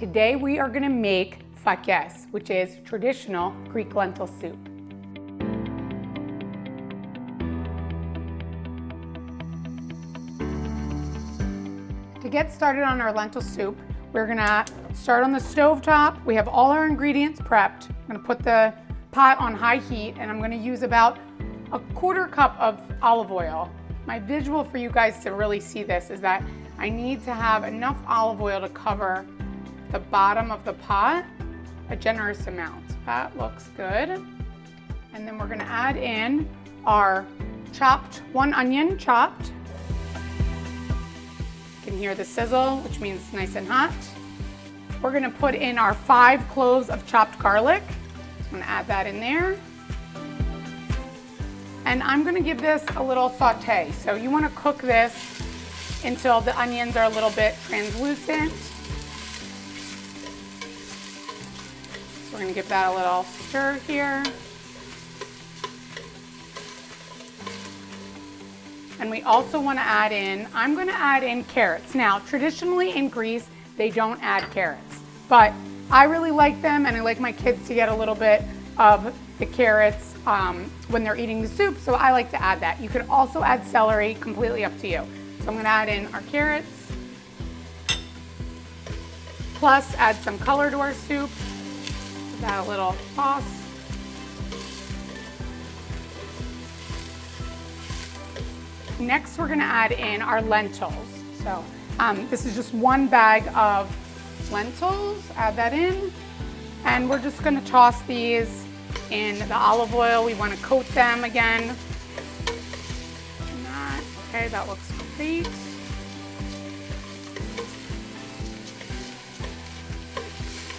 Today we are going to make fakies, which is traditional Greek lentil soup. To get started on our lentil soup, we're going to start on the stove top. We have all our ingredients prepped. I'm going to put the pot on high heat and I'm going to use about a quarter cup of olive oil. My visual for you guys to really see this is that I need to have enough olive oil to cover the bottom of the pot, a generous amount. That looks good. And then we're gonna add in our one onion chopped. You can hear the sizzle, which means it's nice and hot. We're gonna put in our 5 cloves of chopped garlic. I'm gonna add that in there. And I'm gonna give this a little saute. So you wanna cook this until the onions are a little bit translucent. So we're gonna give that a little stir here. And we also wanna add in, I'm gonna add in carrots. Now, traditionally in Greece, they don't add carrots, but I really like them and I like my kids to get a little bit of the carrots when they're eating the soup, so I like to add that. You could also add celery, completely up to you. So I'm gonna add in our carrots, plus add some color to our soup. Give that a little toss. Next, we're gonna add in our lentils. So this is just 1 bag of lentils. Add that in. And we're just gonna toss these in the olive oil. We wanna coat them again. And that, okay, that looks great.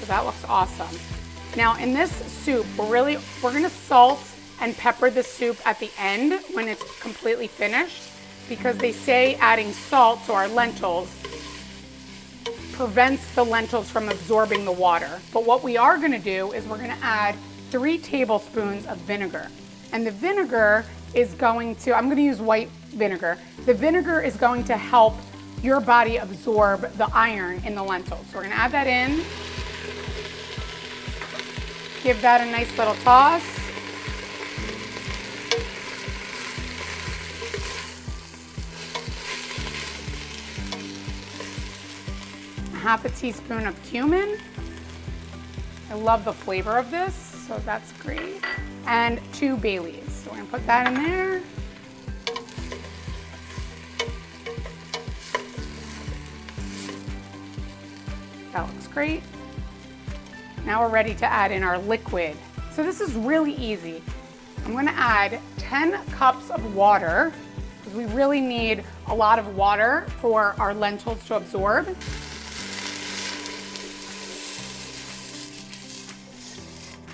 So that looks awesome. Now in this soup, we're gonna salt and pepper the soup at the end when it's completely finished, because they say adding salt to our lentils prevents the lentils from absorbing the water. But what we are gonna do is we're gonna add 3 tablespoons of vinegar. And the vinegar is going to, I'm gonna use white vinegar. The vinegar is going to help your body absorb the iron in the lentils. So we're gonna add that in. Give that a nice little toss. Half a teaspoon of cumin. I love the flavor of this, so that's great. And 2 bay leaves. So we're gonna put that in there. That looks great. Now we're ready to add in our liquid. So this is really easy. I'm gonna add 10 cups of water, because we really need a lot of water for our lentils to absorb.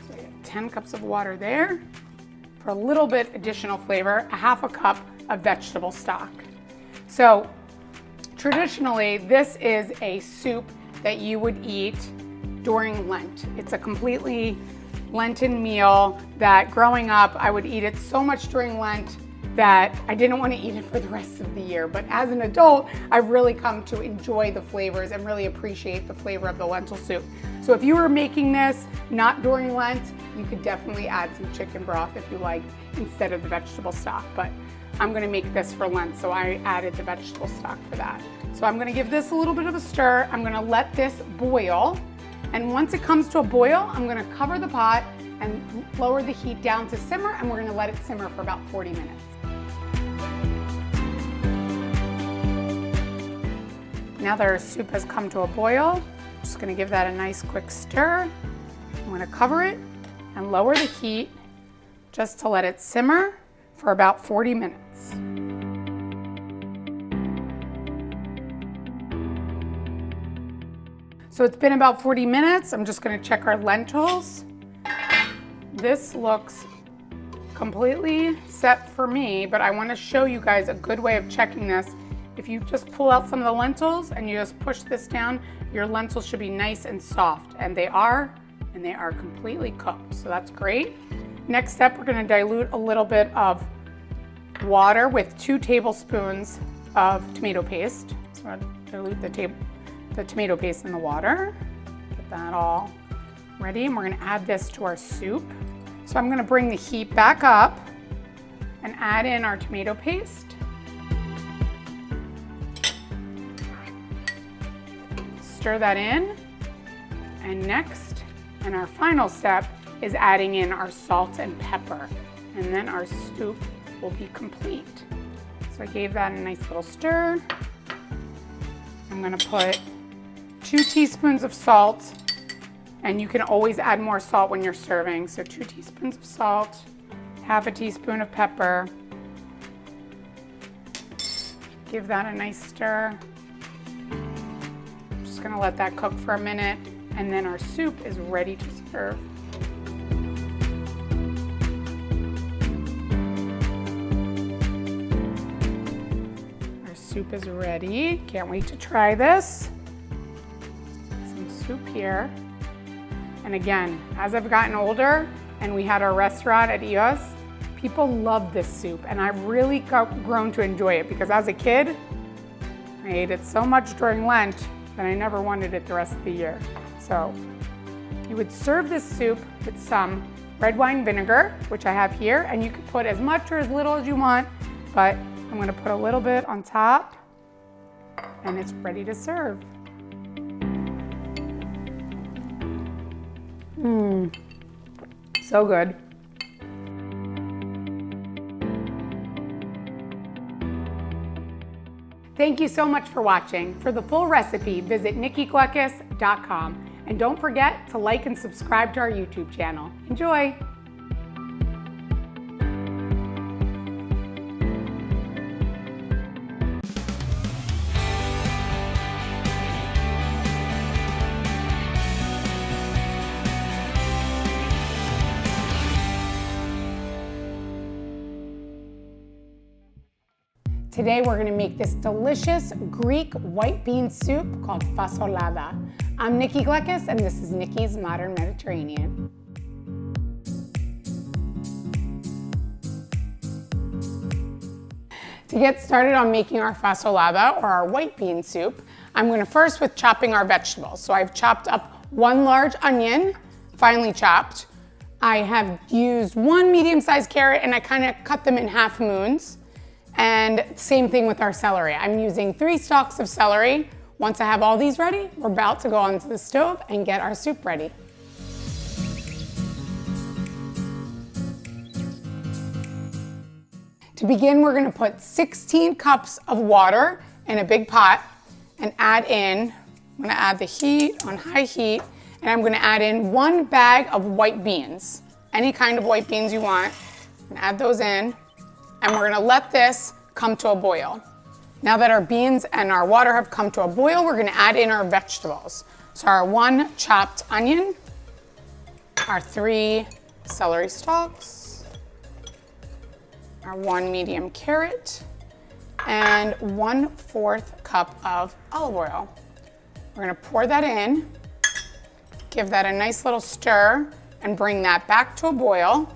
So we have 10 cups of water there. For a little bit additional flavor, a half a cup of vegetable stock. So traditionally, this is a soup that you would eat during Lent. It's a completely Lenten meal that growing up, I would eat it so much during Lent that I didn't want to eat it for the rest of the year. But as an adult, I've really come to enjoy the flavors and really appreciate the flavor of the lentil soup. So if you were making this not during Lent, you could definitely add some chicken broth if you like instead of the vegetable stock. But I'm gonna make this for Lent, so I added the vegetable stock for that. So I'm gonna give this a little bit of a stir. I'm gonna let this boil. And once it comes to a boil, I'm gonna cover the pot and lower the heat down to simmer, and we're gonna let it simmer for about 40 minutes. Now that our soup has come to a boil, I'm just gonna give that a nice quick stir. I'm gonna cover it and lower the heat just to let it simmer for about 40 minutes. So it's been about 40 minutes. I'm just gonna check our lentils. This looks completely set for me, but I wanna show you guys a good way of checking this. If you just pull out some of the lentils and you just push this down, your lentils should be nice and soft, and they are completely cooked, so that's great. Next step, we're gonna dilute a little bit of water with 2 tablespoons of tomato paste. So I'll dilute the tomato paste in the water. Get that all ready, and we're gonna add this to our soup. So I'm gonna bring the heat back up and add in our tomato paste. Stir that in, and next, and our final step, is adding in our salt and pepper, and then our soup will be complete. So I gave that a nice little stir. I'm gonna put 2 teaspoons of salt, and you can always add more salt when you're serving. So 2 teaspoons of salt, half a teaspoon of pepper. Give that a nice stir. Just gonna let that cook for a minute, and then our soup is ready to serve. Our soup is ready. Can't wait to try this. Some soup here. And again, as I've gotten older and we had our restaurant at EOS, people love this soup, and I've really grown to enjoy it because as a kid, I ate it so much during Lent that I never wanted it the rest of the year. So you would serve this soup with some red wine vinegar, which I have here, and you can put as much or as little as you want, but I'm gonna put a little bit on top, and it's ready to serve. So good. Thank you so much for watching. For the full recipe, visit nikkigleckis.com. And don't forget to like and subscribe to our YouTube channel. Enjoy! Today we're gonna make this delicious Greek white bean soup called Fasolatha. I'm Nikki Gleckis, and this is Nikki's Modern Mediterranean. To get started on making our Fasolatha, or our white bean soup, I'm gonna first with chopping our vegetables. So I've chopped up 1 large onion, finely chopped. I have used 1 medium-sized carrot, and I kind of cut them in half moons. And same thing with our celery. I'm using 3 stalks of celery. Once I have all these ready, we're about to go onto the stove and get our soup ready. To begin, we're gonna put 16 cups of water in a big pot and add in, I'm gonna add the heat on high heat, and I'm gonna add in 1 bag of white beans. Any kind of white beans you want, and add those in. And we're gonna let this come to a boil. Now that our beans and our water have come to a boil, we're gonna add in our vegetables. So our 1 chopped onion, our 3 celery stalks, our 1 medium carrot, and 1/4 cup of olive oil. We're gonna pour that in, give that a nice little stir, and bring that back to a boil.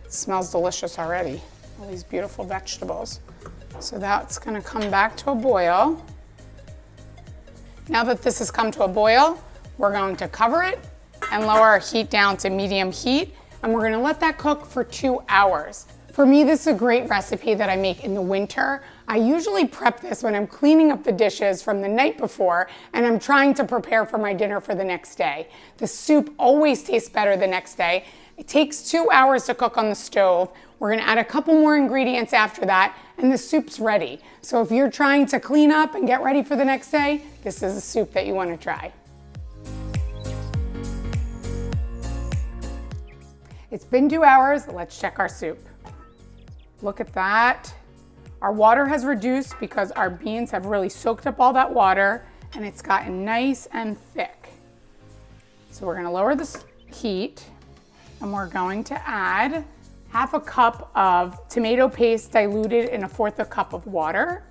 It smells delicious already. All these beautiful vegetables. So that's gonna come back to a boil. Now that this has come to a boil, we're going to cover it and lower our heat down to medium heat, and we're gonna let that cook for 2 hours. For me, this is a great recipe that I make in the winter. I usually prep this when I'm cleaning up the dishes from the night before and I'm trying to prepare for my dinner for the next day. The soup always tastes better the next day. It takes 2 hours to cook on the stove. We're gonna add a couple more ingredients after that, and the soup's ready. So if you're trying to clean up and get ready for the next day, this is a soup that you wanna try. It's been 2 hours, let's check our soup. Look at that. Our water has reduced because our beans have really soaked up all that water, and it's gotten nice and thick. So we're gonna lower the heat, and we're going to add 1/2 cup of tomato paste diluted in 1/4 cup of water.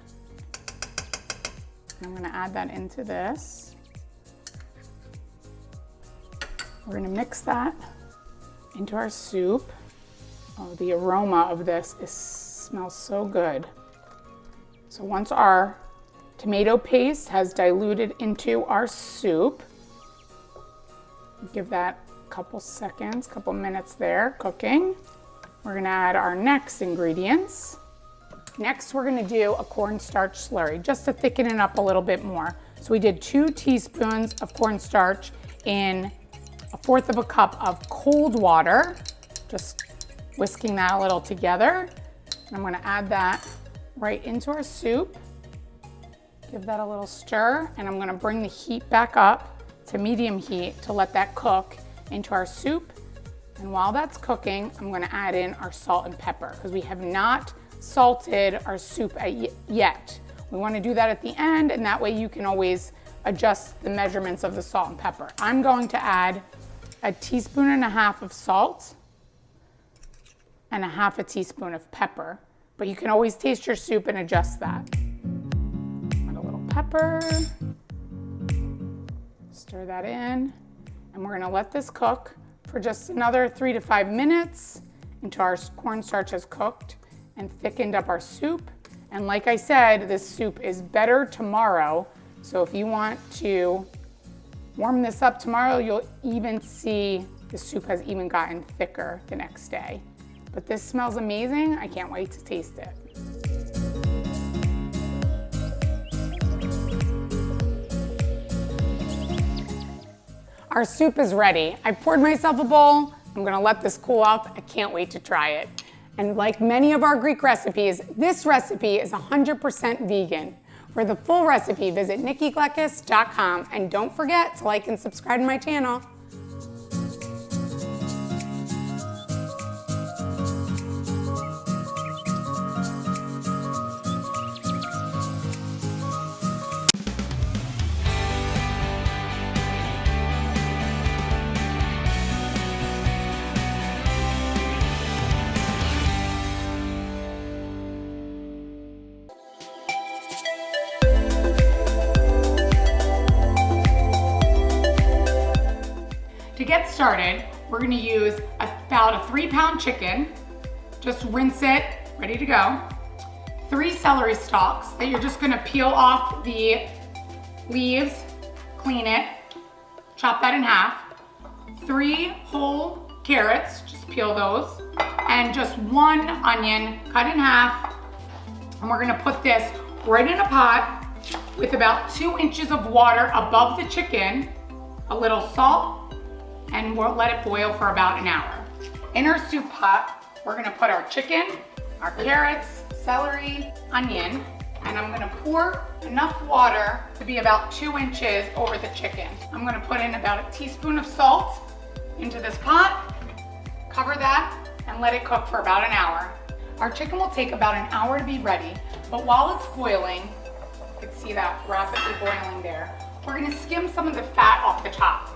I'm gonna add that into this. We're gonna mix that into our soup. Oh, the aroma of this smells so good. So once our tomato paste has diluted into our soup, Give that a couple seconds, couple minutes there cooking. We're gonna add our next ingredients. Next, we're gonna do a cornstarch slurry, just to thicken it up a little bit more. So we did 2 teaspoons of cornstarch in 1/4 of a cup of cold water, just whisking that a little together. And I'm gonna add that right into our soup. Give that a little stir, and I'm gonna bring the heat back up to medium heat to let that cook into our soup. And while that's cooking, I'm gonna add in our salt and pepper, because we have not salted our soup yet. We wanna do that at the end, and that way you can always adjust the measurements of the salt and pepper. I'm going to add 1.5 teaspoons of salt and 1/2 teaspoon of pepper, but you can always taste your soup and adjust that. Add a little pepper, stir that in, and we're gonna let this cook for just another 3 to 5 minutes until our cornstarch has cooked and thickened up our soup. And like I said, this soup is better tomorrow. So if you want to warm this up tomorrow, you'll even see the soup has even gotten thicker the next day. But this smells amazing. I can't wait to taste it. Our soup is ready. I poured myself a bowl. I'm gonna let this cool off. I can't wait to try it. And like many of our Greek recipes, this recipe is 100% vegan. For the full recipe, visit nikkiglekis.com, and don't forget to like and subscribe to my channel. To get started, we're gonna use about a 3-pound chicken. Just rinse it, ready to go. 3 celery stalks that you're just gonna peel off the leaves, clean it, chop that in half. 3 whole carrots, just peel those. And just 1 onion, cut in half. And we're gonna put this right in a pot with about 2 inches of water above the chicken, a little salt, and we'll let it boil for about an hour. In our soup pot, we're gonna put our chicken, our carrots, celery, onion, and I'm gonna pour enough water to be about 2 inches over the chicken. I'm gonna put in about 1 teaspoon of salt into this pot, cover that, and let it cook for about an hour. Our chicken will take about an hour to be ready, but while it's boiling, you can see that rapidly boiling there, we're gonna skim some of the fat off the top.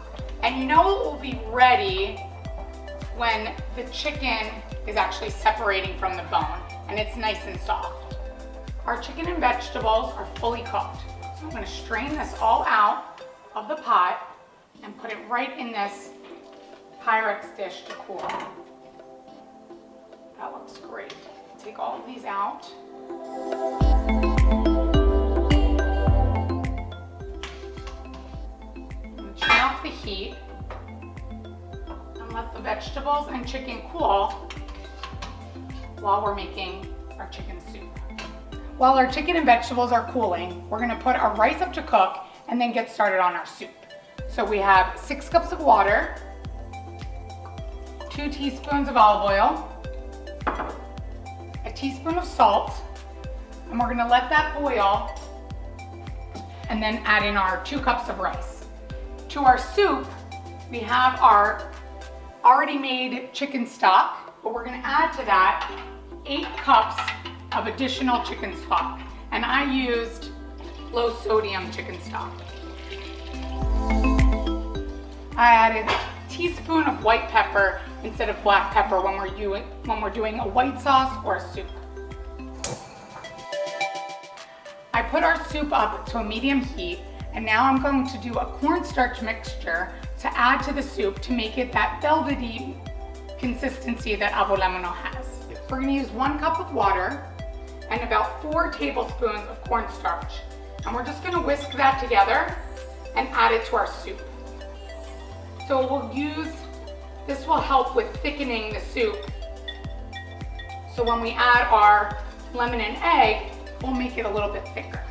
And you know it will be ready when the chicken is actually separating from the bone and it's nice and soft. Our chicken and vegetables are fully cooked. So I'm gonna strain this all out of the pot and put it right in this Pyrex dish to cool. That looks great. Take all of these out. Turn off the heat and let the vegetables and chicken cool while we're making our chicken soup. While our chicken and vegetables are cooling, we're gonna put our rice up to cook and then get started on our soup. So we have 6 cups of water, 2 teaspoons of olive oil, 1 teaspoon of salt, and we're gonna let that boil and then add in our 2 cups of rice. To our soup, we have our already made chicken stock, but we're gonna add to that 8 cups of additional chicken stock. And I used low sodium chicken stock. I added a teaspoon of white pepper instead of black pepper when we're doing a white sauce or a soup. I put our soup up to a medium heat, and now I'm going to do a cornstarch mixture to add to the soup to make it that velvety consistency that Avgolemono has. We're gonna use 1 cup of water and about 4 tablespoons of cornstarch. And we're just gonna whisk that together and add it to our soup. So this will help with thickening the soup. So when we add our lemon and egg, we'll make it a little bit thicker.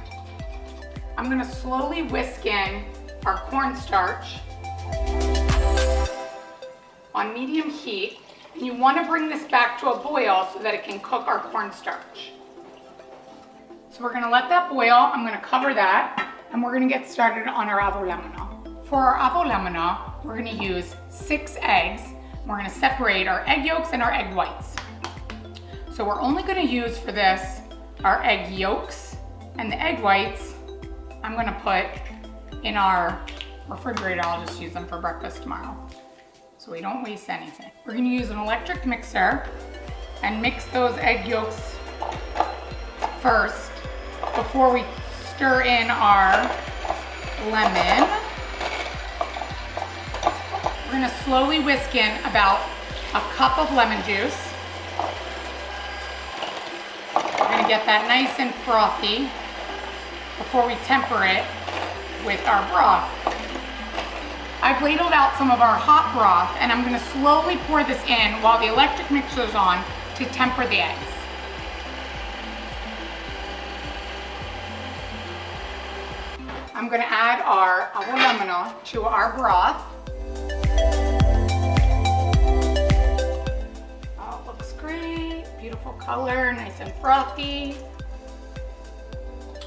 I'm gonna slowly whisk in our cornstarch on medium heat. And you wanna bring this back to a boil so that it can cook our cornstarch. So we're gonna let that boil. I'm gonna cover that, and we're gonna get started on our avgolemono. For our avgolemono, we're gonna use 6 eggs. We're gonna separate our egg yolks and our egg whites. So we're only gonna use for this our egg yolks, and the egg whites I'm gonna put in our refrigerator. I'll just use them for breakfast tomorrow, so we don't waste anything. We're gonna use an electric mixer and mix those egg yolks first before we stir in our lemon. We're gonna slowly whisk in about a cup of lemon juice. We're gonna get that nice and frothy before we temper it with our broth. I've ladled out some of our hot broth, and I'm gonna slowly pour this in while the electric mixer is on to temper the eggs. I'm gonna add our avgolemono to our broth. Oh, it looks great, beautiful color, nice and frothy.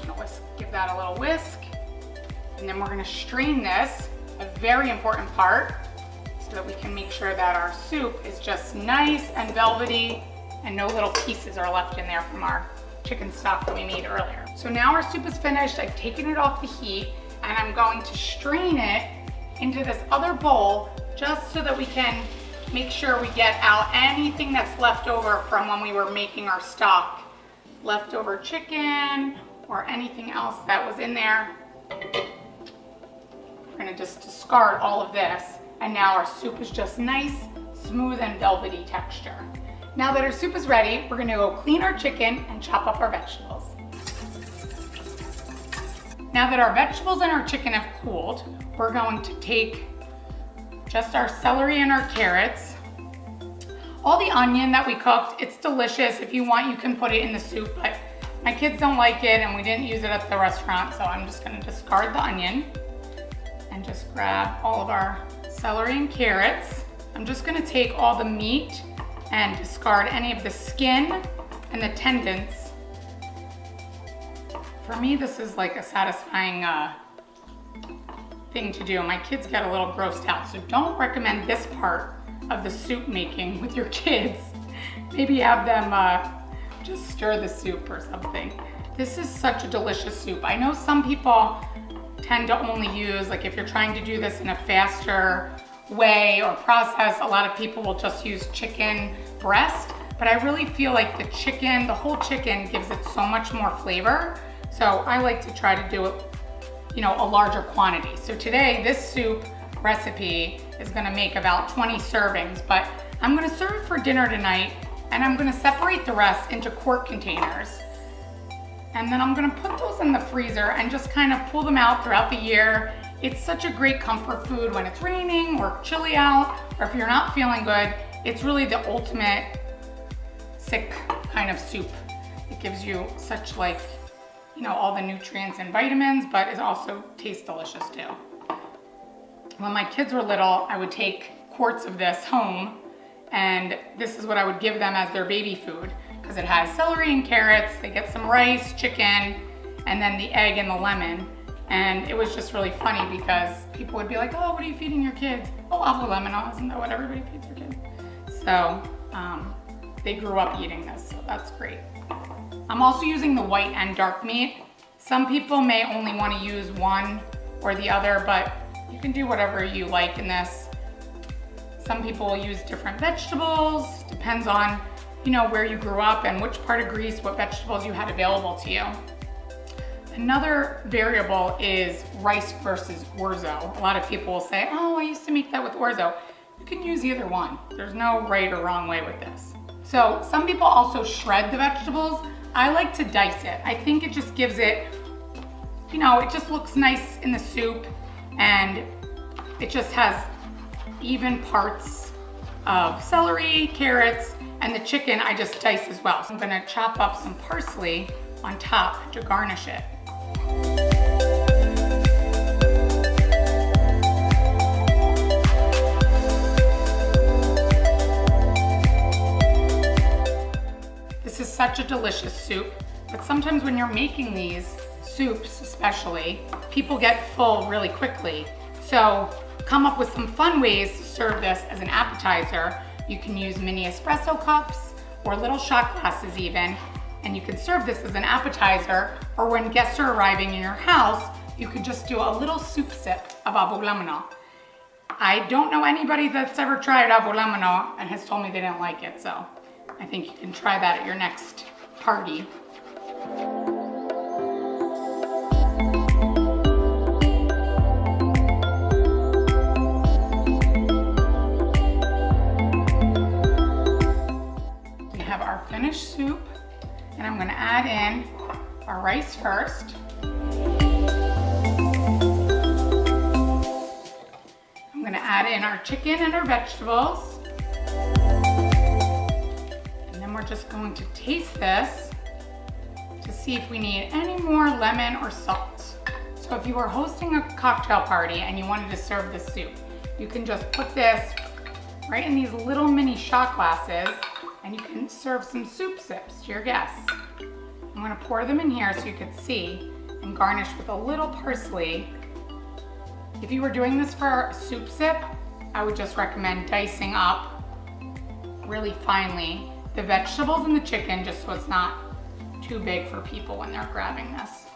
I'm gonna give that a little whisk. And then we're gonna strain this, a very important part, so that we can make sure that our soup is just nice and velvety and no little pieces are left in there from our chicken stock that we made earlier. So now our soup is finished. I've taken it off the heat, and I'm going to strain it into this other bowl just so that we can make sure we get out anything that's left over from when we were making our stock. Leftover chicken or anything else that was in there. We're gonna just discard all of this, and now our soup is just nice, smooth, and velvety texture. Now that our soup is ready, we're gonna go clean our chicken and chop up our vegetables. Now that our vegetables and our chicken have cooled, we're going to take just our celery and our carrots. All the onion that we cooked, it's delicious. If you want, you can put it in the soup, but my kids don't like it and we didn't use it at the restaurant, so I'm just gonna discard the onion and just grab all of our celery and carrots. I'm just gonna take all the meat and discard any of the skin and the tendons. For me, this is like a satisfying thing to do. My kids get a little grossed out, so don't recommend this part of the soup making with your kids. Maybe have them just stir the soup or something. This is such a delicious soup. I know some people tend to only use, like if you're trying to do this in a faster way or process, a lot of people will just use chicken breast, but I really feel like the chicken, the whole chicken gives it so much more flavor. So I like to try to do it, you know, a larger quantity. So today, this soup recipe is gonna make about 20 servings, but I'm gonna serve it for dinner tonight, and I'm gonna separate the rest into quart containers. And then I'm gonna put those in the freezer and just kind of pull them out throughout the year. It's such a great comfort food when it's raining or chilly out, or if you're not feeling good. It's really the ultimate sick kind of soup. It gives you such, like, you know, all the nutrients and vitamins, but it also tastes delicious too. When my kids were little, I would take quarts of this home, and this is what I would give them as their baby food, because it has celery and carrots, they get some rice, chicken, and then the egg and the lemon. And it was just really funny because people would be like, oh, what are you feeding your kids? Oh, avgolemono, isn't that what everybody feeds their kids? So they grew up eating this, so that's great. I'm also using the white and dark meat. Some people may only want to use one or the other, but you can do whatever you like in this. Some people will use different vegetables, depends on, you know, where you grew up and which part of Greece, what vegetables you had available to you. Another variable is rice versus orzo. A lot of people will say, oh, I used to make that with orzo. You can use either one. There's no right or wrong way with this. So some people also shred the vegetables. I like to dice it. I think it just gives it, you know, it just looks nice in the soup, and it just has even parts of celery, carrots, and the chicken I just diced as well. So I'm gonna chop up some parsley on top to garnish it. This is such a delicious soup, but sometimes when you're making these soups especially, people get full really quickly. So come up with some fun ways to serve this as an appetizer. You can use mini espresso cups or little shot glasses even, and you can serve this as an appetizer, or when guests are arriving in your house, you could just do a little soup sip of avgolemono. I don't know anybody that's ever tried avgolemono and has told me they didn't like it, so I think you can try that at your next party. We have our finished soup, and I'm gonna add in our rice first. I'm gonna add in our chicken and our vegetables. We're just going to taste this to see if we need any more lemon or salt. So if you were hosting a cocktail party and you wanted to serve this soup, you can just put this right in these little mini shot glasses and you can serve some soup sips to your guests. I'm gonna pour them in here so you can see, and garnish with a little parsley. If you were doing this for a soup sip, I would just recommend dicing up really finely the vegetables and the chicken, just so it's not too big for people when they're grabbing this.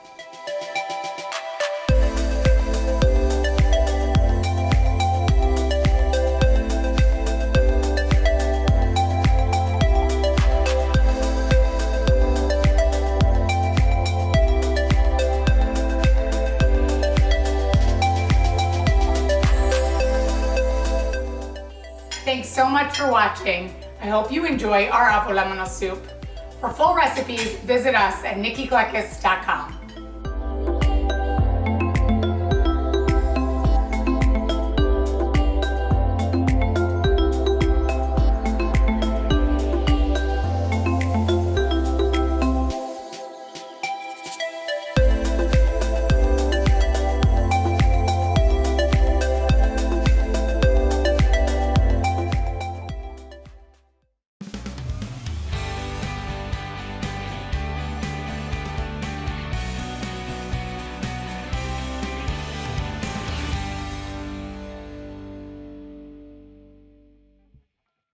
Thanks so much for watching. I hope you enjoy our avgolemono soup. For full recipes, visit us at nikkigleckis.com.